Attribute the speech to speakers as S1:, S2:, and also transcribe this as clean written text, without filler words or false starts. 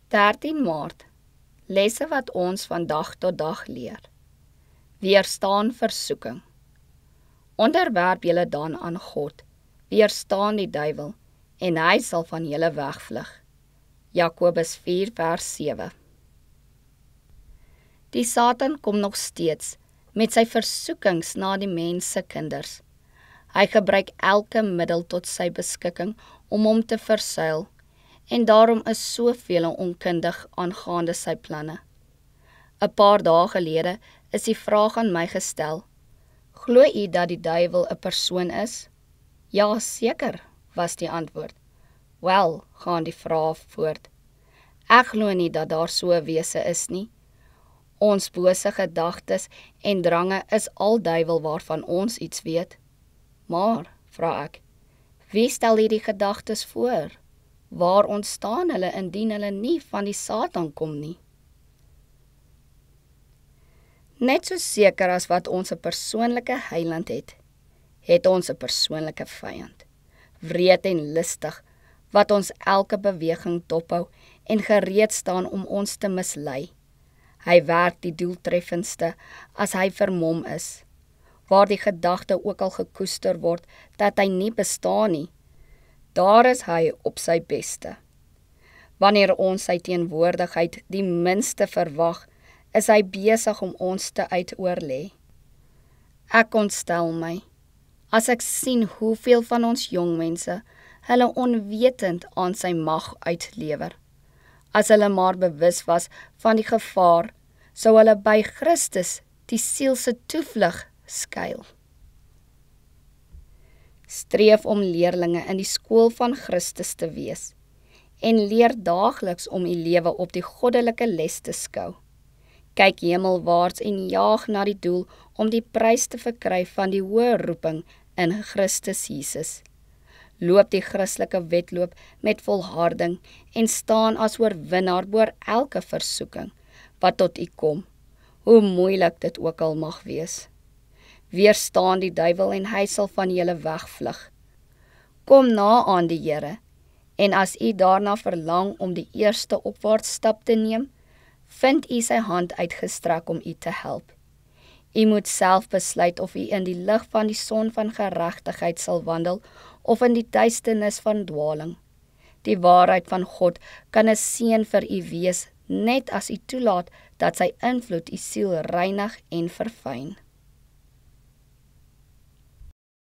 S1: 13 Maart. Lesse wat ons van dag tot dag leer. Weerstaan versoeking. Onderwerp julle dan aan God. Weerstaan die duiwel, en hy sal van julle wegvlug. Jakobus 4 vers 7. Die Satan kom nog steeds met sy versoekings na die mens se kinders. Hy gebruik elke middel tot sy beskikking om hom te versuil, en daarom is soveel onkundig aangaande sy planne. 'n Paar dae gelede is die vraag aan my gestel: glo u dat die duiwel 'n persoon is? Ja, seker, was die antwoord. Wel, gaan die vraag voort. Ek glo nie dat daar so 'n wese is nie. Ons bose gedagtes en drange is al duiwel waarvan ons iets weet. Maar, vra ek, wie stel hierdie gedagtes voor? Waar ontstaan hulle indien hulle nie van die Satan kom nie? Net so seker as wat ons 'n persoonlike heiland het ons 'n persoonlike vyand. Wreed en listig, wat ons elke beweging dophou en gereed staan om ons te mislei. Hy werk die doeltreffendste as hy vermom is, waar die gedagte ook al gekoester word dat hy nie bestaan nie. Daar is hy op sy beste. Wanneer ons sy teenwoordigheid die minste verwag, is hy besig om ons te uitoorlê. Ek ontstel my, as ek sien hoeveel van ons jongmense hulle onwetend aan sy mag uitlewer. As hulle maar bewus was van die gevaar, sou hulle by Christus die siel se toevlug skuil. Streef om leerlinge in die skool van Christus te wees en leer daagliks om u lewe op die goddelike les te skou. Kyk hemelwaarts en jaag na die doel om die prys te verkry van die hoë roeping in Christus Jesus. Loop die Christelike wedloop met volharding en staan as oorwinnaar bo elke versoeking wat tot u kom, hoe moeilik dit ook al mag wees. Weerstaan die duiwel en hy sal van julle wegvlug. Kom na aan die Here, en as u daarna verlang om die eerste opwaartstap te neem, vind u sy hand uitgestrek om u te help. U moet self besluit of u in die lig van die son van geregtigheid sal wandel of in die duisternis van dwaling. Die waarheid van God kan 'n seën vir u wees, net as u toelaat dat sy invloed u siel reinig en verfyn.